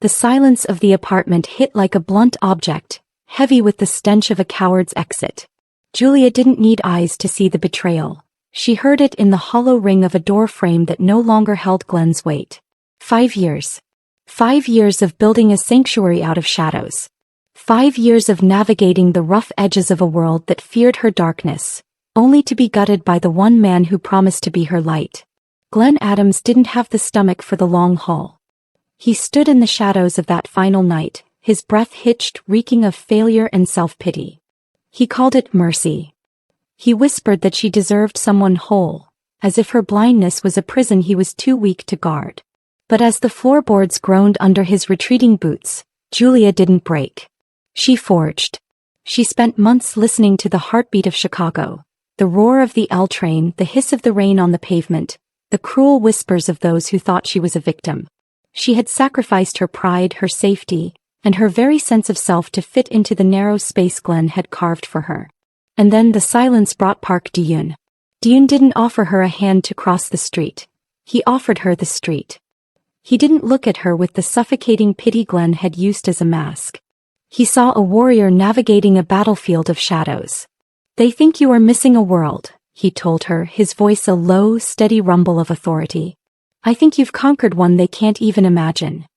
The silence of the apartment hit like a blunt object, heavy with the stench of a coward's exit. Julia didn't need eyes to see the betrayal. She heard it in the hollow ring of a door frame that no longer held Glenn's weight. 5 years. 5 years of building a sanctuary out of shadows. 5 years of navigating the rough edges of a world that feared her darkness, only to be gutted by the one man who promised to be her light. Glenn Adams didn't have the stomach for the long haul. He stood in the shadows of that final night, his breath hitched, reeking of failure and self-pity. He called it mercy. He whispered that she deserved someone whole, as if her blindness was a prison he was too weak to guard. But as the floorboards groaned under his retreating boots, Julia didn't break. She forged. She spent months listening to the heartbeat of Chicago, the roar of the L train, the hiss of the rain on the pavement, the cruel whispers of those who thought she was a victim. She had sacrificed her pride, her safety, and her very sense of self to fit into the narrow space Glenn had carved for her. And then the silence brought Park Diyun. Diyun didn't offer her a hand to cross the street. He offered her the street. He didn't look at her with the suffocating pity Glenn had used as a mask. He saw a warrior navigating a battlefield of shadows. "They think you are missing a world," he told her, his voice a low, steady rumble of authority. "I think you've conquered one they can't even imagine."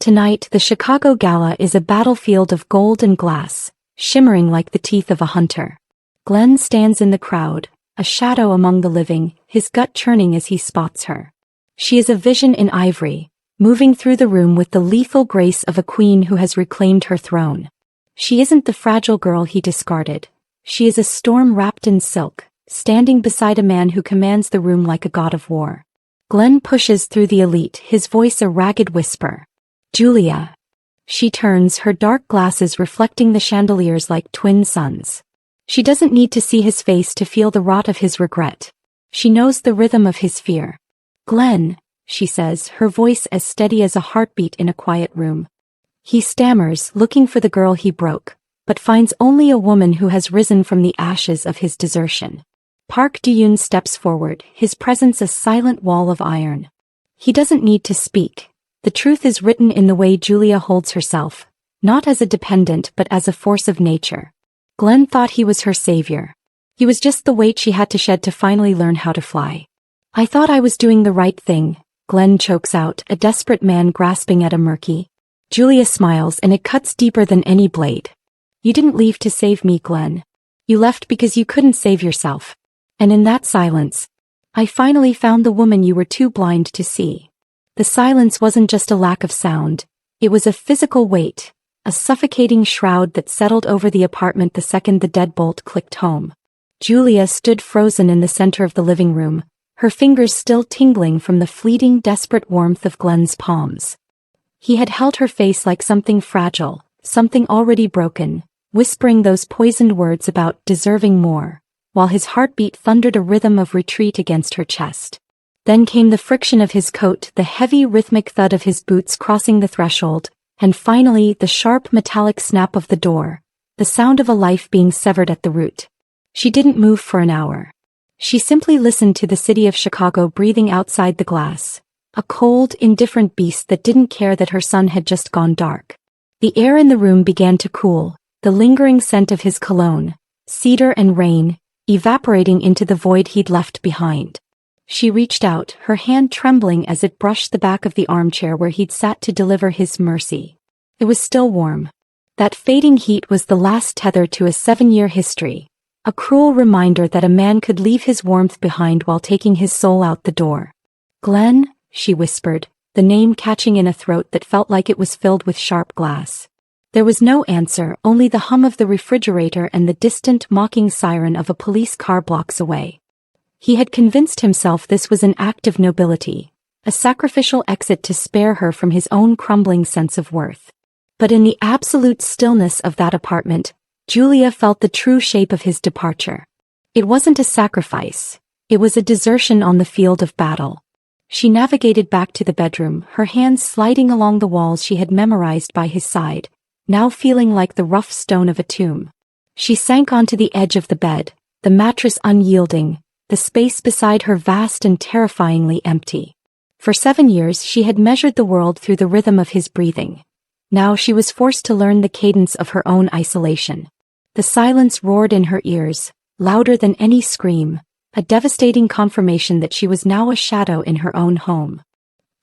Tonight, the Chicago Gala is a battlefield of gold and glass, shimmering like the teeth of a hunter. Glenn stands in the crowd, a shadow among the living, his gut churning as he spots her. She is a vision in ivory, moving through the room with the lethal grace of a queen who has reclaimed her throne. She isn't the fragile girl he discarded. She is a storm wrapped in silk, standing beside a man who commands the room like a god of war. Glenn pushes through the elite, his voice a ragged whisper. "Julia." She turns, her dark glasses reflecting the chandeliers like twin suns. She doesn't need to see his face to feel the rot of his regret. She knows the rhythm of his fear. "Glenn," she says, her voice as steady as a heartbeat in a quiet room. He stammers, looking for the girl he broke, but finds only a woman who has risen from the ashes of his desertion. Park Diyun steps forward, his presence a silent wall of iron. He doesn't need to speak. The truth is written in the way Julia holds herself, not as a dependent but as a force of nature. Glenn thought he was her savior. He was just the weight she had to shed to finally learn how to fly. "I thought I was doing the right thing," Glenn chokes out, a desperate man grasping at a murky. Julia smiles, and it cuts deeper than any blade. "You didn't leave to save me, Glenn. You left because you couldn't save yourself. And in that silence, I finally found the woman you were too blind to see." The silence wasn't just a lack of sound. It was a physical weight, a suffocating shroud that settled over the apartment the second the deadbolt clicked home. Julia stood frozen in the center of the living room, her fingers still tingling from the fleeting, desperate warmth of Glenn's palms. He had held her face like something fragile, something already broken, whispering those poisoned words about deserving more, while his heartbeat thundered a rhythm of retreat against her chest. Then came the friction of his coat, the heavy rhythmic thud of his boots crossing the threshold, and finally the sharp metallic snap of the door, the sound of a life being severed at the root. She didn't move for an hour. She simply listened to the city of Chicago breathing outside the glass, a cold, indifferent beast that didn't care that her sun had just gone dark. The air in the room began to cool, the lingering scent of his cologne, cedar and rain, evaporating into the void he'd left behind. She reached out, her hand trembling as it brushed the back of the armchair where he'd sat to deliver his mercy. It was still warm. That fading heat was the last tether to a 7-year history, a cruel reminder that a man could leave his warmth behind while taking his soul out the door. "Glenn," she whispered, the name catching in a throat that felt like it was filled with sharp glass. There was no answer, only the hum of the refrigerator and the distant, mocking siren of a police car blocks away. He had convinced himself this was an act of nobility, a sacrificial exit to spare her from his own crumbling sense of worth. But in the absolute stillness of that apartment, Julia felt the true shape of his departure. It wasn't a sacrifice. It was a desertion on the field of battle. She navigated back to the bedroom, her hands sliding along the walls she had memorized by his side, now feeling like the rough stone of a tomb. She sank onto the edge of the bed, the mattress unyielding, the space beside her vast and terrifyingly empty. For 7 years she had measured the world through the rhythm of his breathing, Now she was forced to learn the cadence of her own isolation. The silence roared in her ears, louder than any scream, a devastating confirmation that she was now a shadow in her own home.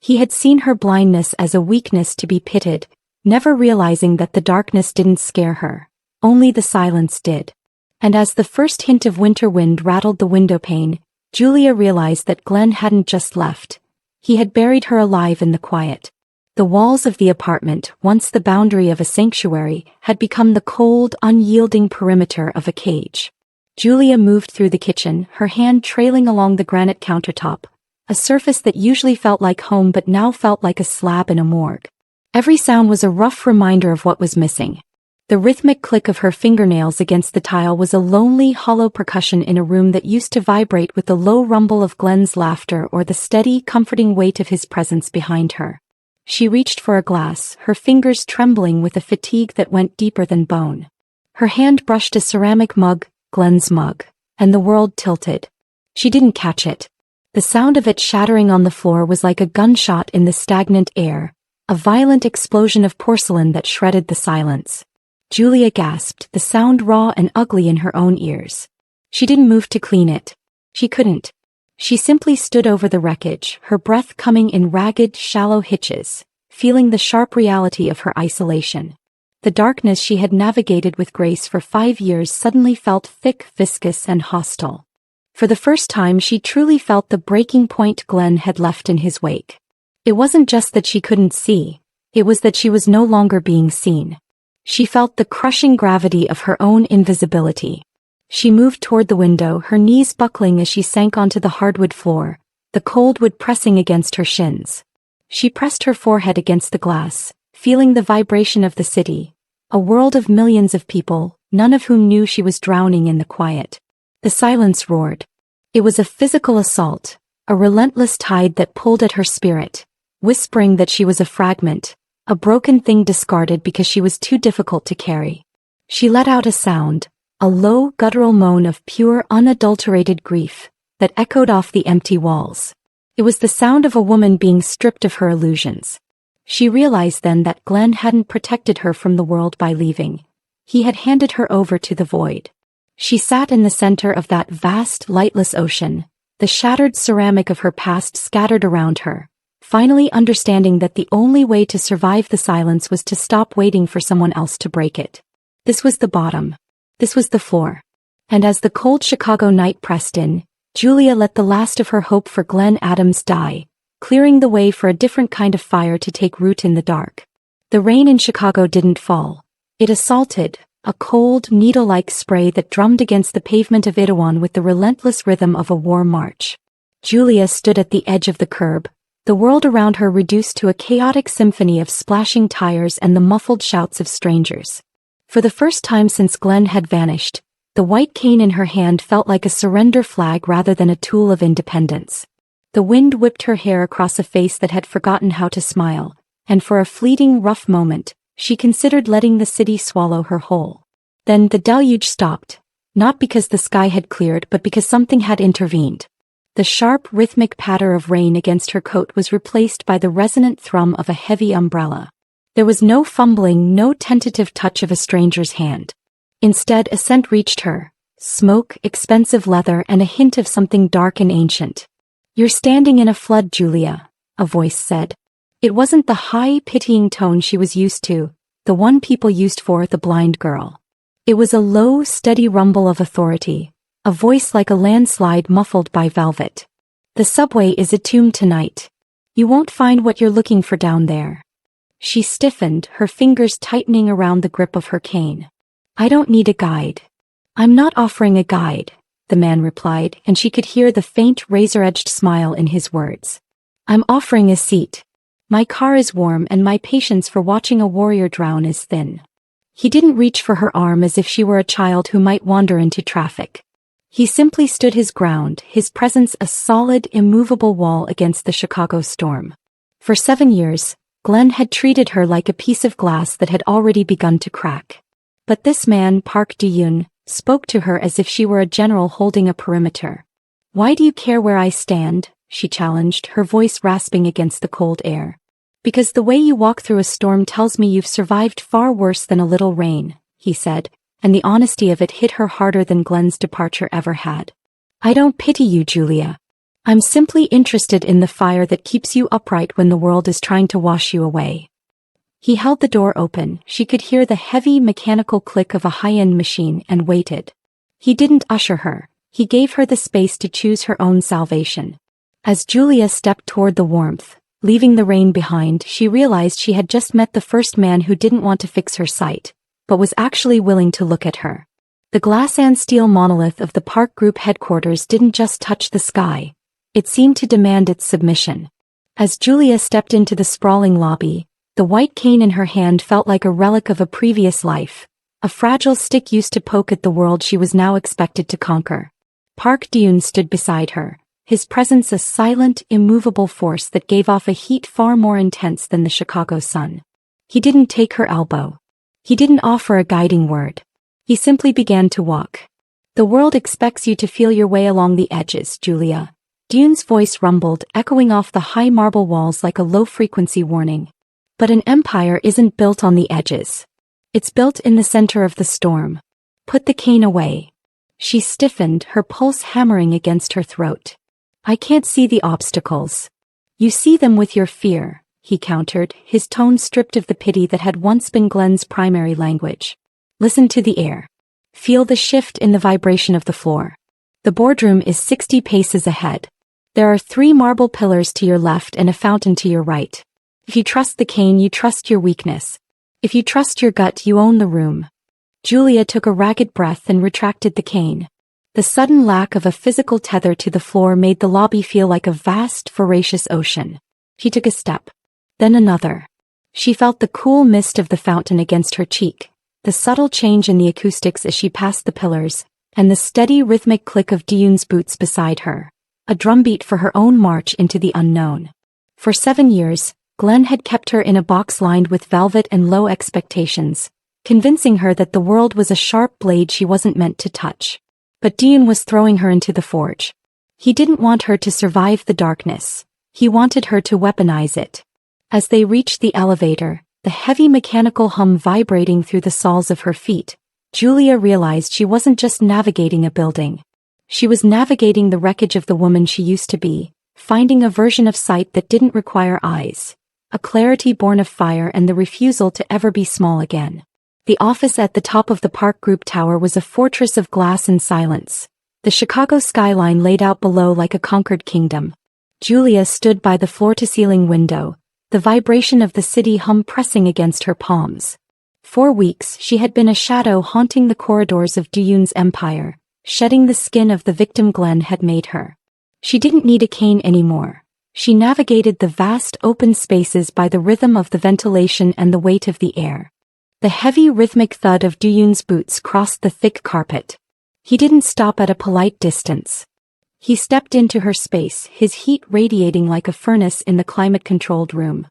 He had seen her blindness as a weakness to be pitied, never realizing that the darkness didn't scare her, only the silence did. And as the first hint of winter wind rattled the windowpane, Julia realized that Glenn hadn't just left. He had buried her alive in the quiet. The walls of the apartment, once the boundary of a sanctuary, had become the cold, unyielding perimeter of a cage. Julia moved through the kitchen, her hand trailing along the granite countertop, a surface that usually felt like home but now felt like a slab in a morgue. Every sound was a rough reminder of what was missing. The rhythmic click of her fingernails against the tile was a lonely, hollow percussion in a room that used to vibrate with the low rumble of Glenn's laughter or the steady, comforting weight of his presence behind her. She reached for a glass, her fingers trembling with a fatigue that went deeper than bone. Her hand brushed a ceramic mug, Glenn's mug, and the world tilted. She didn't catch it. The sound of it shattering on the floor was like a gunshot in the stagnant air, a violent explosion of porcelain that shredded the silence. Julia gasped, the sound raw and ugly in her own ears. She didn't move to clean it. She couldn't. She simply stood over the wreckage, her breath coming in ragged, shallow hitches, feeling the sharp reality of her isolation. The darkness she had navigated with grace for 5 years suddenly felt thick, viscous, and hostile. For the first time she truly felt the breaking point Glenn had left in his wake. It wasn't just that she couldn't see, it was that she was no longer being seen. She felt the crushing gravity of her own invisibility. She moved toward the window, her knees buckling as she sank onto the hardwood floor, the cold wood pressing against her shins. She pressed her forehead against the glass, feeling the vibration of the city, a world of millions of people, none of whom knew she was drowning in the quiet. The silence roared. It was a physical assault, a relentless tide that pulled at her spirit, whispering that she was a fragment, a broken thing discarded because she was too difficult to carry. She let out a sound, a low, guttural moan of pure, unadulterated grief, that echoed off the empty walls. It was the sound of a woman being stripped of her illusions. She realized then that Glenn hadn't protected her from the world by leaving. He had handed her over to the void. She sat in the center of that vast, lightless ocean, the shattered ceramic of her past scattered around her, finally understanding that the only way to survive the silence was to stop waiting for someone else to break it. This was the bottom. This was the floor. And as the cold Chicago night pressed in, Julia let the last of her hope for Glenn Adams die, clearing the way for a different kind of fire to take root in the dark. The rain in Chicago didn't fall. It assaulted, a cold, needle-like spray that drummed against the pavement of Itaewon with the relentless rhythm of a war march. Julia stood at the edge of the curb, the world around her reduced to a chaotic symphony of splashing tires and the muffled shouts of strangers. For the first time since Glenn had vanished, the white cane in her hand felt like a surrender flag rather than a tool of independence. The wind whipped her hair across a face that had forgotten how to smile, and for a fleeting, rough moment, she considered letting the city swallow her whole. Then the deluge stopped, not because the sky had cleared but because something had intervened. The sharp, rhythmic patter of rain against her coat was replaced by the resonant thrum of a heavy umbrella. There was no fumbling, no tentative touch of a stranger's hand. Instead, a scent reached her, smoke, expensive leather, and a hint of something dark and ancient. "You're standing in a flood, Julia," a voice said. It wasn't the high, pitying tone she was used to, the one people used for the blind girl. It was a low, steady rumble of authority, a voice like a landslide muffled by velvet. "The subway is a tomb tonight. You won't find what you're looking for down there." She stiffened, her fingers tightening around the grip of her cane. "I don't need a guide." "I'm not offering a guide," the man replied, and she could hear the faint razor-edged smile in his words. "I'm offering a seat. My car is warm and my patience for watching a warrior drown is thin." He didn't reach for her arm as if she were a child who might wander into traffic. He simply stood his ground, his presence a solid, immovable wall against the Chicago storm. For 7 years, Glenn had treated her like a piece of glass that had already begun to crack. But this man, Park Du-yoon, spoke to her as if she were a general holding a perimeter. "Why do you care where I stand?" she challenged, her voice rasping against the cold air. Because the way you walk through a storm tells me you've survived far worse than a little rain, he said, and the honesty of it hit her harder than Glenn's departure ever had. I don't pity you, Julia. I'm simply interested in the fire that keeps you upright when the world is trying to wash you away. He held the door open. She could hear the heavy mechanical click of a high-end machine and waited. He didn't usher her. He gave her the space to choose her own salvation. As Julia stepped toward the warmth, leaving the rain behind, she realized she had just met the first man who didn't want to fix her sight, but was actually willing to look at her. The glass and steel monolith of the Park Group headquarters didn't just touch the sky. It seemed to demand its submission. As Julia stepped into the sprawling lobby, the white cane in her hand felt like a relic of a previous life, a fragile stick used to poke at the world she was now expected to conquer. Park Deun stood beside her, his presence a silent, immovable force that gave off a heat far more intense than the Chicago sun. He didn't take her elbow. He didn't offer a guiding word. He simply began to walk. The world expects you to feel your way along the edges, Julia. Deun's voice rumbled, echoing off the high marble walls like a low-frequency warning. But an empire isn't built on the edges. It's built in the center of the storm. Put the cane away. She stiffened, her pulse hammering against her throat. I can't see the obstacles. You see them with your fear, he countered, his tone stripped of the pity that had once been Glenn's primary language. Listen to the air. Feel the shift in the vibration of the floor. The boardroom is 60 paces ahead. There are 3 marble pillars to your left and a fountain to your right. If you trust the cane, you trust your weakness. If you trust your gut, you own the room. Julia took a ragged breath and retracted the cane. The sudden lack of a physical tether to the floor made the lobby feel like a vast, voracious ocean. She took a step. Then another. She felt the cool mist of the fountain against her cheek, the subtle change in the acoustics as she passed the pillars, and the steady rhythmic click of Deun's boots beside her, a drumbeat for her own march into the unknown. For 7 years, Glenn had kept her in a box lined with velvet and low expectations, convincing her that the world was a sharp blade she wasn't meant to touch. But Deun was throwing her into the forge. He didn't want her to survive the darkness. He wanted her to weaponize it. As they reached the elevator, the heavy mechanical hum vibrating through the soles of her feet, Julia realized she wasn't just navigating a building. She was navigating the wreckage of the woman she used to be, finding a version of sight that didn't require eyes, a clarity born of fire and the refusal to ever be small again. The office at the top of the Park Group tower was a fortress of glass and silence, the Chicago skyline laid out below like a conquered kingdom. Julia stood by the floor-to-ceiling window, the vibration of the city hum pressing against her palms. For weeks she had been a shadow haunting the corridors of Deun's empire, shedding the skin of the victim Glenn had made her. She didn't need a cane anymore. She navigated the vast open spaces by the rhythm of the ventilation and the weight of the air. The heavy rhythmic thud of Deun's boots crossed the thick carpet. He didn't stop at a polite distance. He stepped into her space, his heat radiating like a furnace in the climate-controlled room.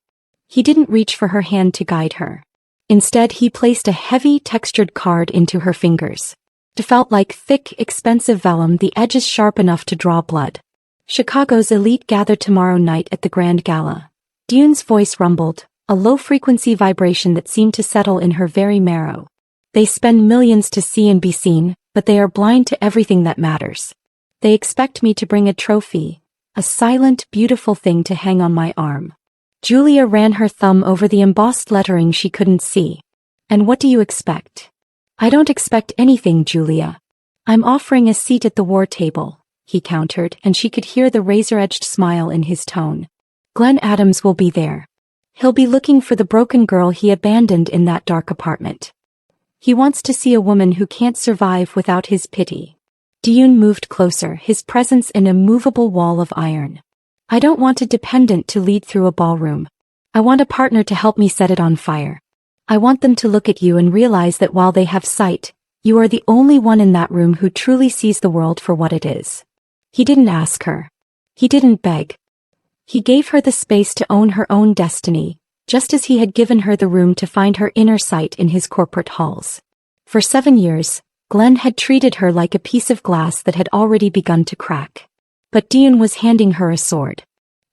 He didn't reach for her hand to guide her. Instead, he placed a heavy, textured card into her fingers. It felt like thick, expensive vellum, the edges sharp enough to draw blood. Chicago's elite gather tomorrow night at the Grand Gala. Deun's voice rumbled, a low-frequency vibration that seemed to settle in her very marrow. They spend millions to see and be seen, but they are blind to everything that matters. They expect me to bring a trophy, a silent, beautiful thing to hang on my arm. Julia ran her thumb over the embossed lettering she couldn't see. And what do you expect? I don't expect anything, Julia. I'm offering a seat at the war table, he countered, and she could hear the razor-edged smile in his tone. Glenn Adams will be there. He'll be looking for the broken girl he abandoned in that dark apartment. He wants to see a woman who can't survive without his pity. Deun moved closer, his presence an immovable wall of iron. I don't want a dependent to lead through a ballroom. I want a partner to help me set it on fire. I want them to look at you and realize that while they have sight, you are the only one in that room who truly sees the world for what it is. He didn't ask her. He didn't beg. He gave her the space to own her own destiny, just as he had given her the room to find her inner sight in his corporate halls. For 7 years, Glenn had treated her like a piece of glass that had already begun to crack. But Deun was handing her a sword.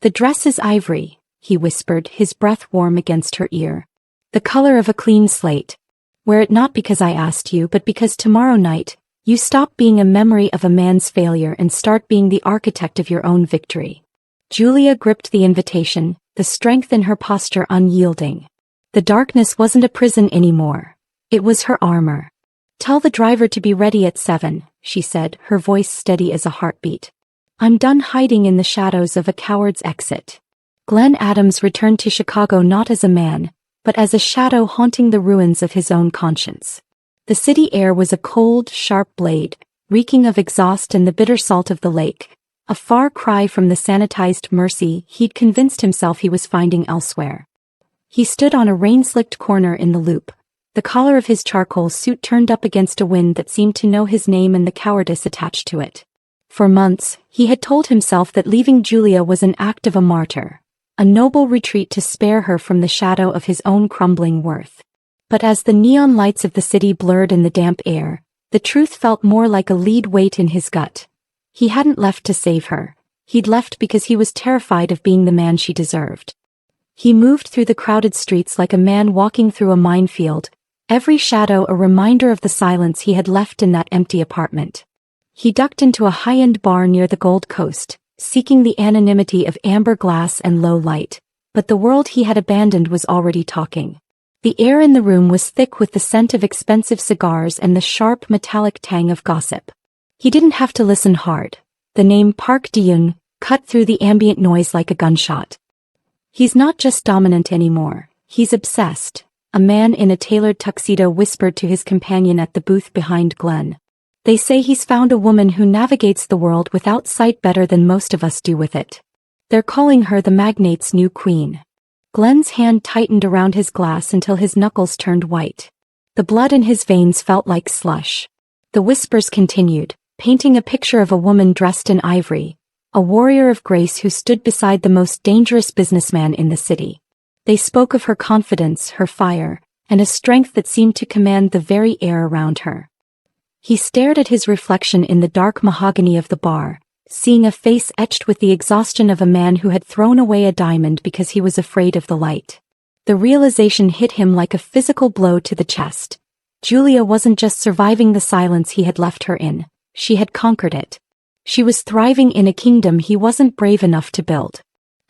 The dress is ivory, he whispered, his breath warm against her ear. The color of a clean slate. Wear it not because I asked you, but because tomorrow night, you stop being a memory of a man's failure and start being the architect of your own victory. Julia gripped the invitation, the strength in her posture unyielding. The darkness wasn't a prison anymore. It was her armor. Tell the driver to be ready at 7, she said, her voice steady as a heartbeat. I'm done hiding in the shadows of a coward's exit. Glenn Adams returned to Chicago not as a man, but as a shadow haunting the ruins of his own conscience. The city air was a cold, sharp blade, reeking of exhaust and the bitter salt of the lake, a far cry from the sanitized mercy he'd convinced himself he was finding elsewhere. He stood on a rain-slicked corner in the Loop, the collar of his charcoal suit turned up against a wind that seemed to know his name and the cowardice attached to it. For months, he had told himself that leaving Julia was an act of a martyr, a noble retreat to spare her from the shadow of his own crumbling worth. But as the neon lights of the city blurred in the damp air, the truth felt more like a lead weight in his gut. He hadn't left to save her. He'd left because he was terrified of being the man she deserved. He moved through the crowded streets like a man walking through a minefield, every shadow a reminder of the silence he had left in that empty apartment. He ducked into a high-end bar near the Gold Coast, seeking the anonymity of amber glass and low light, but the world he had abandoned was already talking. The air in the room was thick with the scent of expensive cigars and the sharp metallic tang of gossip. He didn't have to listen hard. The name Park Ji-yoon cut through the ambient noise like a gunshot. He's not just dominant anymore, he's obsessed, a man in a tailored tuxedo whispered to his companion at the booth behind Glenn. They say he's found a woman who navigates the world without sight better than most of us do with it. They're calling her the magnate's new queen. Glenn's hand tightened around his glass until his knuckles turned white. The blood in his veins felt like slush. The whispers continued, painting a picture of a woman dressed in ivory, a warrior of grace who stood beside the most dangerous businessman in the city. They spoke of her confidence, her fire, and a strength that seemed to command the very air around her. He stared at his reflection in the dark mahogany of the bar, seeing a face etched with the exhaustion of a man who had thrown away a diamond because he was afraid of the light. The realization hit him like a physical blow to the chest. Julia wasn't just surviving the silence he had left her in, she had conquered it. She was thriving in a kingdom he wasn't brave enough to build.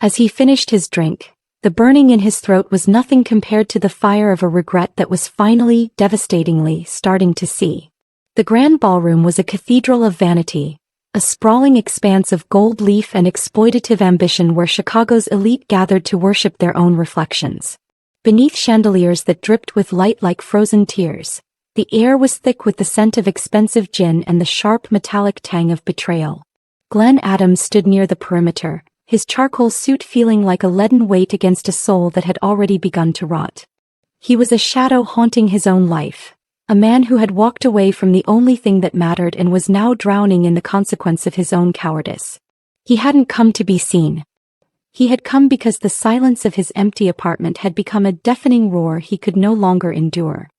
As he finished his drink, the burning in his throat was nothing compared to the fire of a regret that was finally, devastatingly, starting to see. The grand ballroom was a cathedral of vanity, a sprawling expanse of gold leaf and exploitative ambition where Chicago's elite gathered to worship their own reflections. Beneath chandeliers that dripped with light like frozen tears, the air was thick with the scent of expensive gin and the sharp metallic tang of betrayal. Glenn Adams stood near the perimeter, his charcoal suit feeling like a leaden weight against a soul that had already begun to rot. He was a shadow haunting his own life. A man who had walked away from the only thing that mattered and was now drowning in the consequence of his own cowardice. He hadn't come to be seen. He had come because the silence of his empty apartment had become a deafening roar he could no longer endure.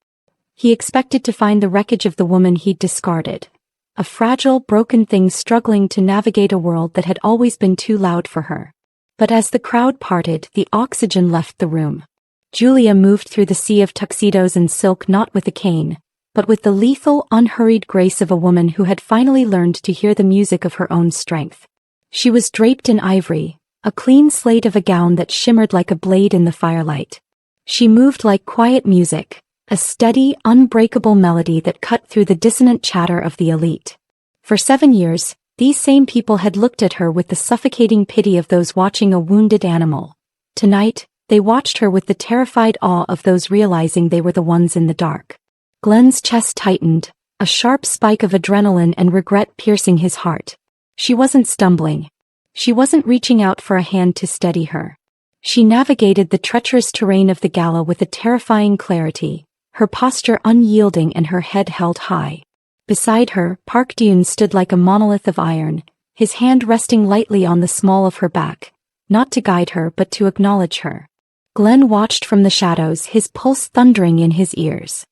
He expected to find the wreckage of the woman he'd discarded, a fragile, broken thing struggling to navigate a world that had always been too loud for her. But as the crowd parted, the oxygen left the room. Julia moved through the sea of tuxedos and silk not with a cane, but with the lethal, unhurried grace of a woman who had finally learned to hear the music of her own strength. She was draped in ivory, a clean slate of a gown that shimmered like a blade in the firelight. She moved like quiet music, a steady, unbreakable melody that cut through the dissonant chatter of the elite. For 7 years, these same people had looked at her with the suffocating pity of those watching a wounded animal. Tonight, they watched her with the terrified awe of those realizing they were the ones in the dark. Glenn's chest tightened, a sharp spike of adrenaline and regret piercing his heart. She wasn't stumbling. She wasn't reaching out for a hand to steady her. She navigated the treacherous terrain of the gala with a terrifying clarity, her posture unyielding and her head held high. Beside her, Park Ji-yoon stood like a monolith of iron, his hand resting lightly on the small of her back, not to guide her but to acknowledge her. Glenn watched from the shadows, his pulse thundering in his ears.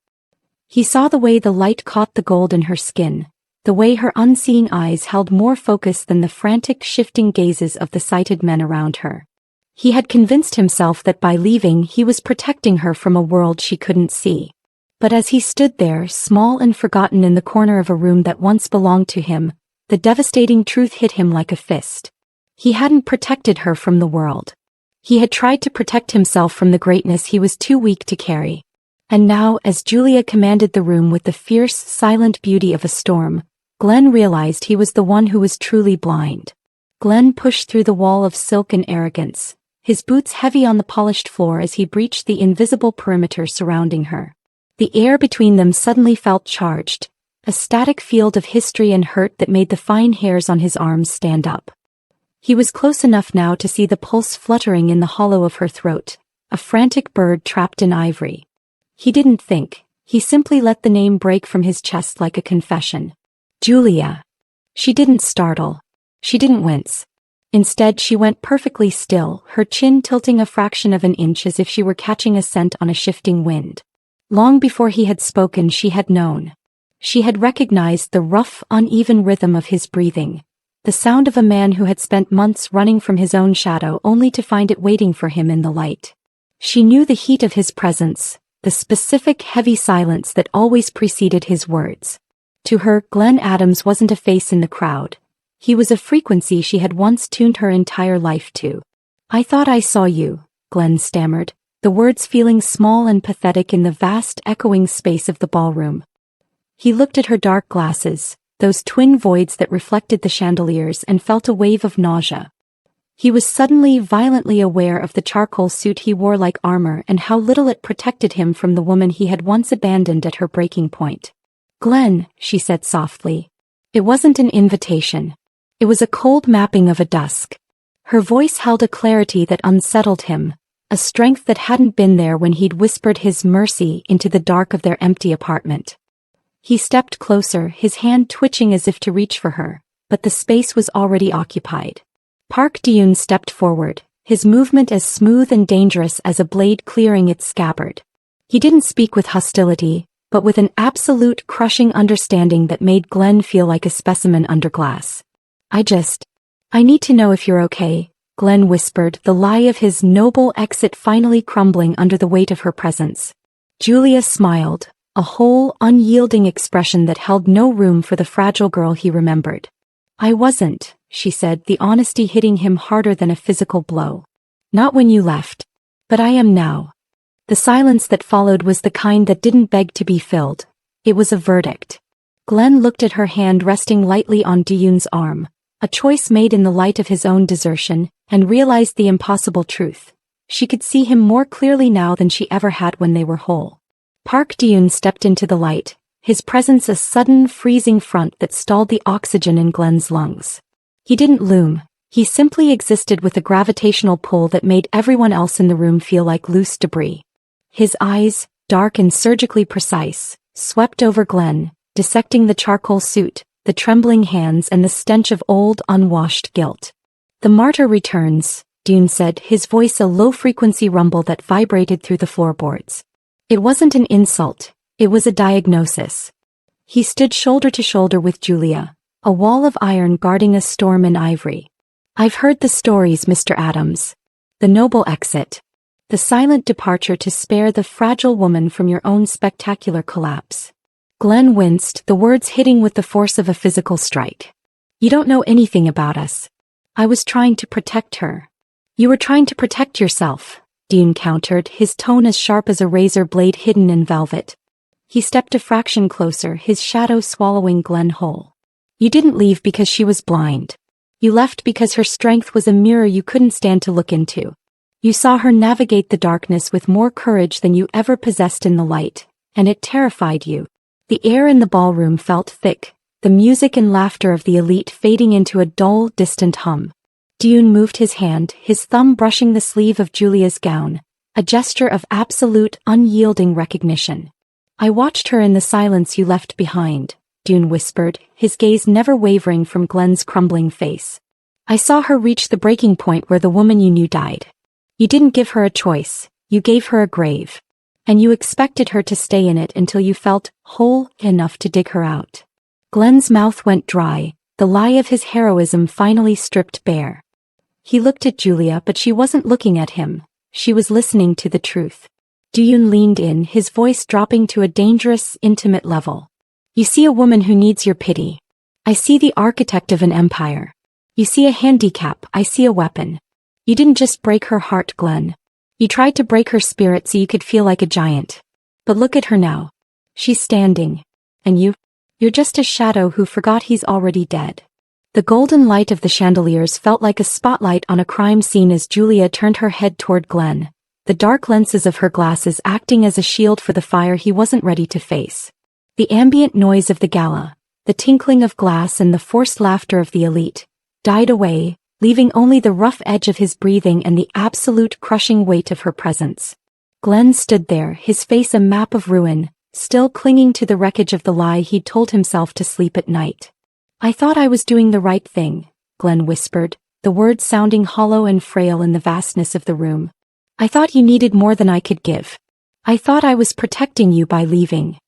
He saw the way the light caught the gold in her skin, the way her unseeing eyes held more focus than the frantic, shifting gazes of the sighted men around her. He had convinced himself that by leaving he was protecting her from a world she couldn't see. But as he stood there, small and forgotten in the corner of a room that once belonged to him, the devastating truth hit him like a fist. He hadn't protected her from the world. He had tried to protect himself from the greatness he was too weak to carry. And now, as Julia commanded the room with the fierce, silent beauty of a storm, Glenn realized he was the one who was truly blind. Glenn pushed through the wall of silk and arrogance, his boots heavy on the polished floor as he breached the invisible perimeter surrounding her. The air between them suddenly felt charged, a static field of history and hurt that made the fine hairs on his arms stand up. He was close enough now to see the pulse fluttering in the hollow of her throat, a frantic bird trapped in ivory. He didn't think, he simply let the name break from his chest like a confession. Julia. She didn't startle. She didn't wince. Instead, she went perfectly still, her chin tilting a fraction of an inch as if she were catching a scent on a shifting wind. Long before he had spoken, she had known. She had recognized the rough, uneven rhythm of his breathing, the sound of a man who had spent months running from his own shadow only to find it waiting for him in the light. She knew the heat of his presence, the specific heavy silence that always preceded his words. To her, Glenn Adams wasn't a face in the crowd. He was a frequency she had once tuned her entire life to. "I thought I saw you," Glenn stammered, the words feeling small and pathetic in the vast echoing space of the ballroom. He looked at her dark glasses, those twin voids that reflected the chandeliers, and felt a wave of nausea. He was suddenly violently aware of the charcoal suit he wore like armor and how little it protected him from the woman he had once abandoned at her breaking point. "Glenn," she said softly. It wasn't an invitation. It was a cold mapping of a dusk. Her voice held a clarity that unsettled him, a strength that hadn't been there when he'd whispered his mercy into the dark of their empty apartment. He stepped closer, his hand twitching as if to reach for her, but the space was already occupied. Park Deun stepped forward, his movement as smooth and dangerous as a blade clearing its scabbard. He didn't speak with hostility, but with an absolute crushing understanding that made Glenn feel like a specimen under glass. I need to know if you're okay," Glenn whispered, the lie of his noble exit finally crumbling under the weight of her presence. Julia smiled, a whole, unyielding expression that held no room for the fragile girl he remembered. "I wasn't," she said, the honesty hitting him harder than a physical blow. "Not when you left. But I am now." The silence that followed was the kind that didn't beg to be filled. It was a verdict. Glenn looked at her hand resting lightly on Deun's arm, a choice made in the light of his own desertion, and realized the impossible truth. She could see him more clearly now than she ever had when they were whole. Park Deun stepped into the light, his presence a sudden, freezing front that stalled the oxygen in Glenn's lungs. He didn't loom, he simply existed with a gravitational pull that made everyone else in the room feel like loose debris. His eyes, dark and surgically precise, swept over Glenn, dissecting the charcoal suit, the trembling hands and the stench of old, unwashed guilt. "The martyr returns," Deun said, his voice a low-frequency rumble that vibrated through the floorboards. It wasn't an insult, it was a diagnosis. He stood shoulder to shoulder with Julia, a wall of iron guarding a storm in ivory. "I've heard the stories, Mr. Adams. The noble exit. The silent departure to spare the fragile woman from your own spectacular collapse." Glenn winced, the words hitting with the force of a physical strike. "You don't know anything about us. I was trying to protect her." "You were trying to protect yourself," Deun countered, his tone as sharp as a razor blade hidden in velvet. He stepped a fraction closer, his shadow swallowing Glenn whole. "You didn't leave because she was blind. You left because her strength was a mirror you couldn't stand to look into. You saw her navigate the darkness with more courage than you ever possessed in the light, and it terrified you." The air in the ballroom felt thick, the music and laughter of the elite fading into a dull, distant hum. Deun moved his hand, his thumb brushing the sleeve of Julia's gown, a gesture of absolute, unyielding recognition. "I watched her in the silence you left behind," Deun whispered, his gaze never wavering from Glenn's crumbling face. "I saw her reach the breaking point where the woman you knew died. You didn't give her a choice, you gave her a grave. And you expected her to stay in it until you felt whole enough to dig her out." Glenn's mouth went dry, the lie of his heroism finally stripped bare. He looked at Julia, but she wasn't looking at him. She was listening to the truth. Duyun leaned in, his voice dropping to a dangerous, intimate level. You see a woman who needs your pity. I see the architect of an empire. You see a handicap, I see a weapon. You didn't just break her heart, Glenn. You tried to break her spirit so you could feel like a giant. But look at her now. She's standing. And you're just a shadow who forgot he's already dead. The golden light of the chandeliers felt like a spotlight on a crime scene as Julia turned her head toward Glenn, the dark lenses of her glasses acting as a shield for the fire he wasn't ready to face. The ambient noise of the gala, the tinkling of glass and the forced laughter of the elite, died away, leaving only the rough edge of his breathing and the absolute crushing weight of her presence. Glenn stood there, his face a map of ruin, still clinging to the wreckage of the lie he'd told himself to sleep at night. I thought I was doing the right thing, Glenn whispered, the words sounding hollow and frail in the vastness of the room. I thought you needed more than I could give. I thought I was protecting you by leaving.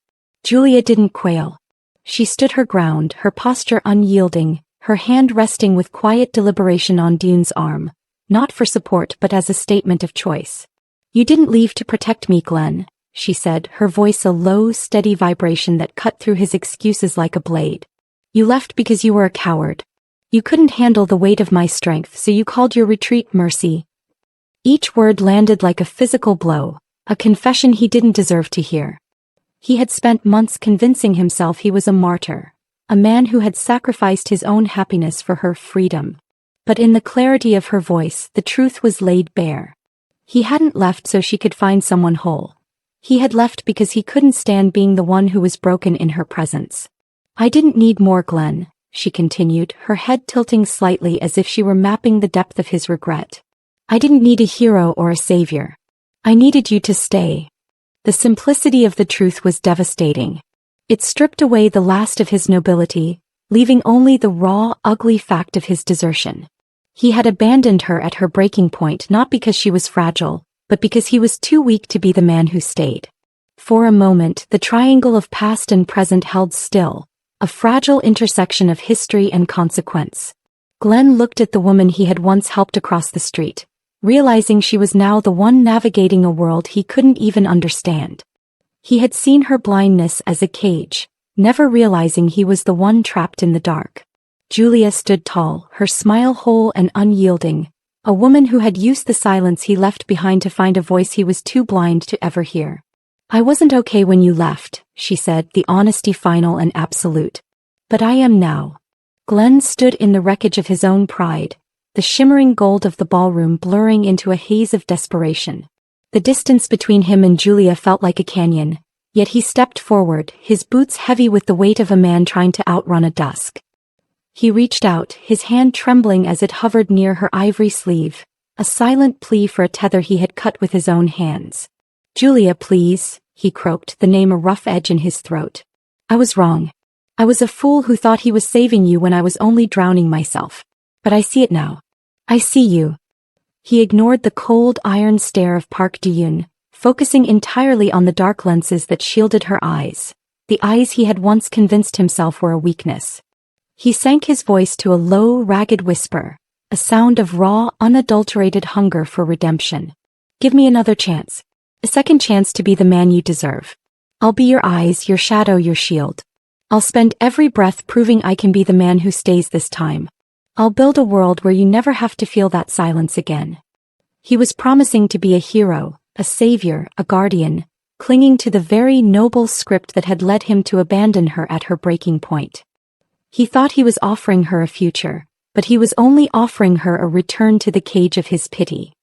Julia didn't quail. She stood her ground, her posture unyielding, her hand resting with quiet deliberation on Duyun's arm, not for support but as a statement of choice. You didn't leave to protect me, Glenn, she said, her voice a low, steady vibration that cut through his excuses like a blade. You left because you were a coward. You couldn't handle the weight of my strength, so you called your retreat mercy. Each word landed like a physical blow, a confession he didn't deserve to hear. He had spent months convincing himself he was a martyr, a man who had sacrificed his own happiness for her freedom. But in the clarity of her voice, the truth was laid bare. He hadn't left so she could find someone whole. He had left because he couldn't stand being the one who was broken in her presence. I didn't need more, Glenn, she continued, her head tilting slightly as if she were mapping the depth of his regret. I didn't need a hero or a savior. I needed you to stay. The simplicity of the truth was devastating. It stripped away the last of his nobility, leaving only the raw, ugly fact of his desertion. He had abandoned her at her breaking point not because she was fragile, but because he was too weak to be the man who stayed. For a moment, the triangle of past and present held still, a fragile intersection of history and consequence. Glenn looked at the woman he had once helped across the street, realizing she was now the one navigating a world he couldn't even understand. He had seen her blindness as a cage, never realizing he was the one trapped in the dark. Julia stood tall, her smile whole and unyielding, a woman who had used the silence he left behind to find a voice he was too blind to ever hear. I wasn't okay when you left, she said, the honesty final and absolute. But I am now. Glenn stood in the wreckage of his own pride, the shimmering gold of the ballroom blurring into a haze of desperation. The distance between him and Julia felt like a canyon, yet he stepped forward, his boots heavy with the weight of a man trying to outrun a dusk. He reached out, his hand trembling as it hovered near her ivory sleeve, a silent plea for a tether he had cut with his own hands. Julia, please, he croaked, the name a rough edge in his throat. I was wrong. I was a fool who thought he was saving you when I was only drowning myself. But I see it now. I see you. He ignored the cold iron stare of Park Duyun, focusing entirely on the dark lenses that shielded her eyes, the eyes he had once convinced himself were a weakness. He sank his voice to a low, ragged whisper, a sound of raw, unadulterated hunger for redemption. Give me another chance. A second chance to be the man you deserve. I'll be your eyes, your shadow, your shield. I'll spend every breath proving I can be the man who stays this time. I'll build a world where you never have to feel that silence again. He was promising to be a hero, a savior, a guardian, clinging to the very noble script that had led him to abandon her at her breaking point. He thought he was offering her a future, but he was only offering her a return to the cage of his pity.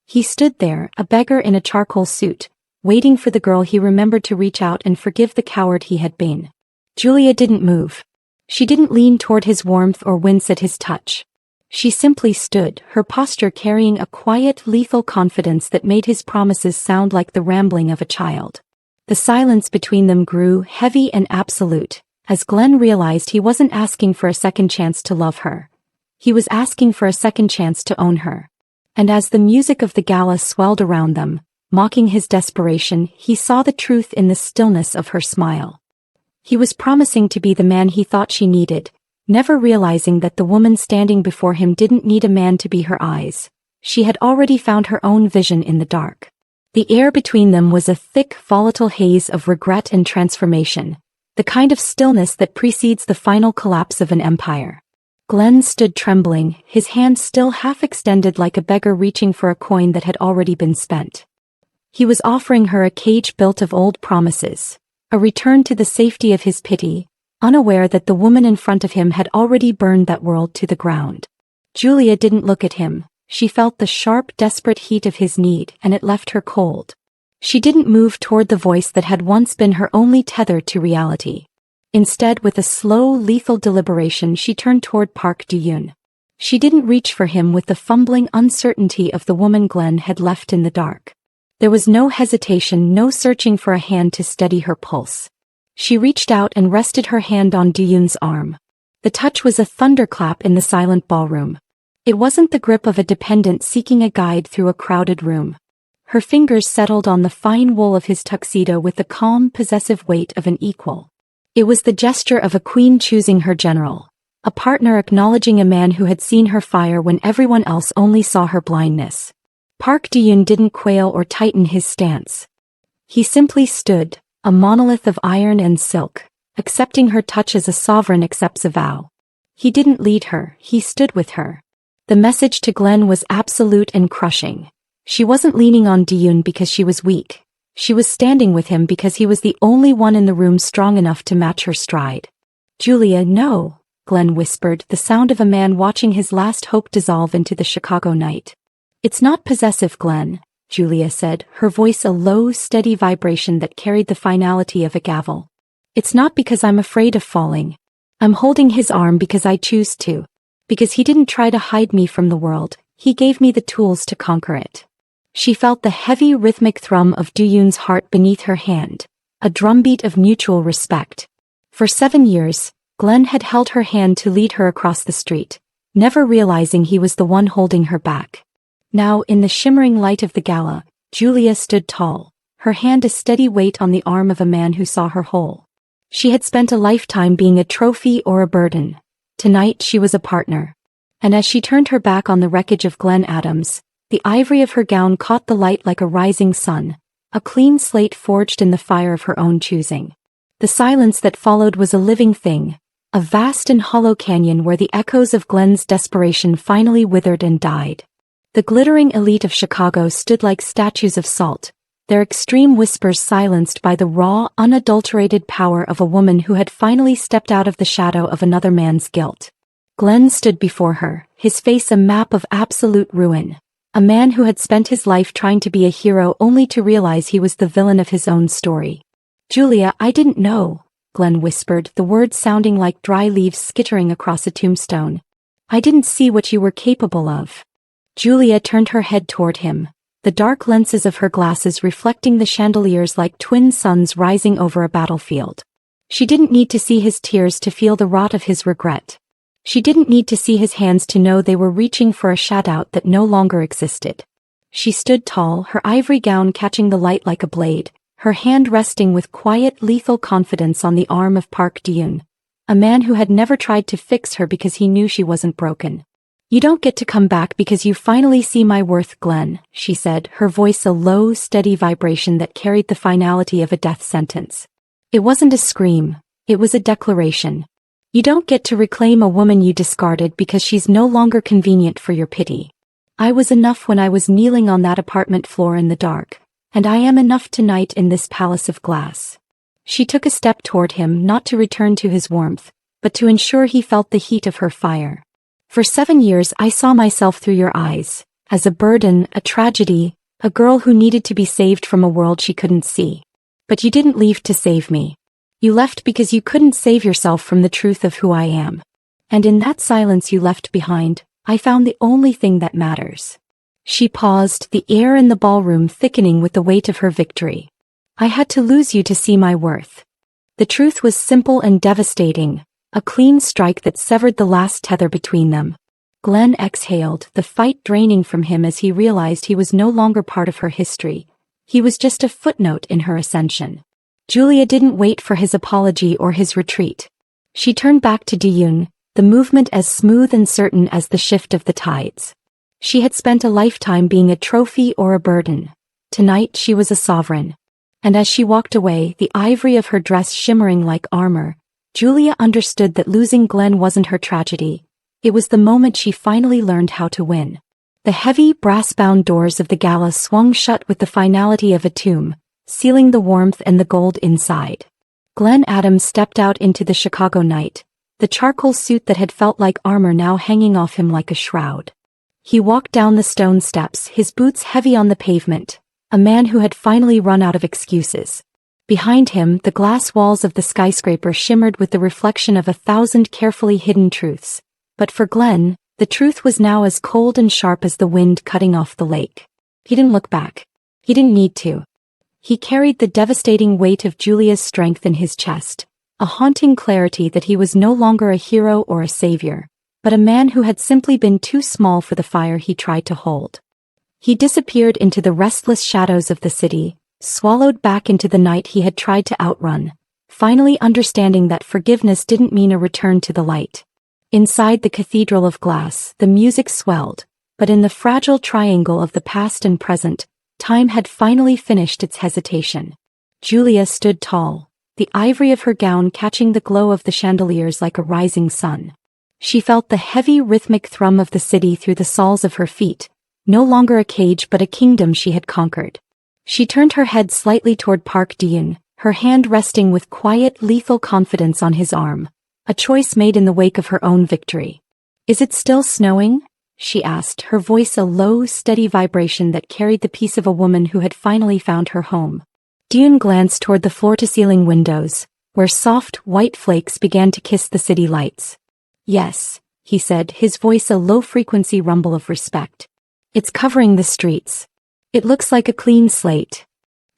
He stood there, a beggar in a charcoal suit, waiting for the girl he remembered to reach out and forgive the coward he had been. Julia didn't move. She didn't lean toward his warmth or wince at his touch. She simply stood, her posture carrying a quiet, lethal confidence that made his promises sound like the rambling of a child. The silence between them grew heavy and absolute, as Glenn realized he wasn't asking for a second chance to love her. He was asking for a second chance to own her. And as the music of the gala swelled around them, mocking his desperation, he saw the truth in the stillness of her smile. He was promising to be the man he thought she needed, never realizing that the woman standing before him didn't need a man to be her eyes. She had already found her own vision in the dark. The air between them was a thick, volatile haze of regret and transformation, the kind of stillness that precedes the final collapse of an empire. Glenn stood trembling, his hand still half extended like a beggar reaching for a coin that had already been spent. He was offering her a cage built of old promises, a return to the safety of his pity, unaware that the woman in front of him had already burned that world to the ground. Julia didn't look at him. She felt the sharp, desperate heat of his need, and it left her cold. She didn't move toward the voice that had once been her only tether to reality. Instead, with a slow, lethal deliberation, she turned toward Park Du-yoon. She didn't reach for him with the fumbling uncertainty of the woman Glenn had left in the dark. There was no hesitation, no searching for a hand to steady her pulse. She reached out and rested her hand on Du-yoon's arm. The touch was a thunderclap in the silent ballroom. It wasn't the grip of a dependent seeking a guide through a crowded room. Her fingers settled on the fine wool of his tuxedo with the calm, possessive weight of an equal. It was the gesture of a queen choosing her general, a partner acknowledging a man who had seen her fire when everyone else only saw her blindness. Park Du-yoon didn't quail or tighten his stance. He simply stood, a monolith of iron and silk, accepting her touch as a sovereign accepts a vow. He didn't lead her, he stood with her. The message to Glenn was absolute and crushing. She wasn't leaning on Du-yoon because she was weak. She was standing with him because he was the only one in the room strong enough to match her stride. "Julia, no," Glenn whispered, the sound of a man watching his last hope dissolve into the Chicago night. "It's not possessive, Glenn," Julia said, her voice a low, steady vibration that carried the finality of a gavel. "It's not because I'm afraid of falling. I'm holding his arm because I choose to. Because he didn't try to hide me from the world, he gave me the tools to conquer it." She felt the heavy rhythmic thrum of Du-yoon's heart beneath her hand, a drumbeat of mutual respect. For 7 years, Glenn had held her hand to lead her across the street, never realizing he was the one holding her back. Now, in the shimmering light of the gala, Julia stood tall, her hand a steady weight on the arm of a man who saw her whole. She had spent a lifetime being a trophy or a burden. Tonight she was a partner. And as she turned her back on the wreckage of Glenn Adams, the ivory of her gown caught the light like a rising sun, a clean slate forged in the fire of her own choosing. The silence that followed was a living thing, a vast and hollow canyon where the echoes of Glenn's desperation finally withered and died. The glittering elite of Chicago stood like statues of salt, their extreme whispers silenced by the raw, unadulterated power of a woman who had finally stepped out of the shadow of another man's guilt. Glenn stood before her, his face a map of absolute ruin, a man who had spent his life trying to be a hero only to realize he was the villain of his own story. "Julia, I didn't know," Glenn whispered, the words sounding like dry leaves skittering across a tombstone. "I didn't see what you were capable of." Julia turned her head toward him, the dark lenses of her glasses reflecting the chandeliers like twin suns rising over a battlefield. She didn't need to see his tears to feel the rot of his regret. She didn't need to see his hands to know they were reaching for a shadow that no longer existed. She stood tall, her ivory gown catching the light like a blade, her hand resting with quiet, lethal confidence on the arm of Park Du-yoon, a man who had never tried to fix her because he knew she wasn't broken. "You don't get to come back because you finally see my worth, Glenn," she said, her voice a low, steady vibration that carried the finality of a death sentence. It wasn't a scream, it was a declaration. "You don't get to reclaim a woman you discarded because she's no longer convenient for your pity. I was enough when I was kneeling on that apartment floor in the dark, and I am enough tonight in this palace of glass." She took a step toward him, not to return to his warmth, but to ensure he felt the heat of her fire. "For 7 years I saw myself through your eyes, as a burden, a tragedy, a girl who needed to be saved from a world she couldn't see. But you didn't leave to save me. You left because you couldn't save yourself from the truth of who I am. And in that silence you left behind, I found the only thing that matters." She paused, the air in the ballroom thickening with the weight of her victory. "I had to lose you to see my worth." The truth was simple and devastating, a clean strike that severed the last tether between them. Glenn exhaled, the fight draining from him as he realized he was no longer part of her history. He was just a footnote in her ascension. Julia didn't wait for his apology or his retreat. She turned back to Du-yoon, the movement as smooth and certain as the shift of the tides. She had spent a lifetime being a trophy or a burden. Tonight she was a sovereign. And as she walked away, the ivory of her dress shimmering like armor, Julia understood that losing Glenn wasn't her tragedy. It was the moment she finally learned how to win. The heavy, brass-bound doors of the gala swung shut with the finality of a tomb, sealing the warmth and the gold inside. Glenn Adams stepped out into the Chicago night, the charcoal suit that had felt like armor now hanging off him like a shroud. He walked down the stone steps, his boots heavy on the pavement, a man who had finally run out of excuses. Behind him, the glass walls of the skyscraper shimmered with the reflection of 1,000 carefully hidden truths. But for Glenn, the truth was now as cold and sharp as the wind cutting off the lake. He didn't look back. He didn't need to. He carried the devastating weight of Julia's strength in his chest, a haunting clarity that he was no longer a hero or a savior, but a man who had simply been too small for the fire he tried to hold. He disappeared into the restless shadows of the city, swallowed back into the night he had tried to outrun, finally understanding that forgiveness didn't mean a return to the light. Inside the cathedral of glass, the music swelled, but in the fragile triangle of the past and present, time had finally finished its hesitation. Julia stood tall, the ivory of her gown catching the glow of the chandeliers like a rising sun. She felt the heavy rhythmic thrum of the city through the soles of her feet, no longer a cage but a kingdom she had conquered. She turned her head slightly toward Park Dean, her hand resting with quiet, lethal confidence on his arm, a choice made in the wake of her own victory. "Is it still snowing?" she asked, her voice a low, steady vibration that carried the peace of a woman who had finally found her home. Dean glanced toward the floor-to-ceiling windows, where soft, white flakes began to kiss the city lights. "Yes," he said, his voice a low-frequency rumble of respect. "It's covering the streets. It looks like a clean slate."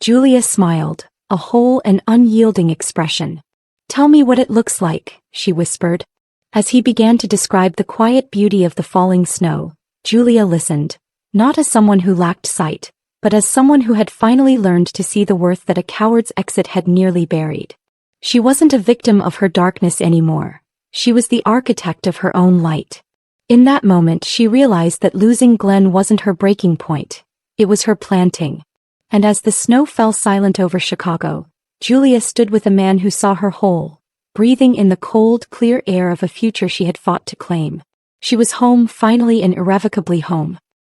Julia smiled, a whole and unyielding expression. "Tell me what it looks like," she whispered. As he began to describe the quiet beauty of the falling snow, Julia listened, not as someone who lacked sight, but as someone who had finally learned to see the worth that a coward's exit had nearly buried. She wasn't a victim of her darkness anymore. She was the architect of her own light. In that moment she realized that losing Glenn wasn't her breaking point, it was her planting. And as the snow fell silent over Chicago, Julia stood with a man who saw her whole, breathing in the cold, clear air of a future she had fought to claim. She was home, finally and irrevocably home.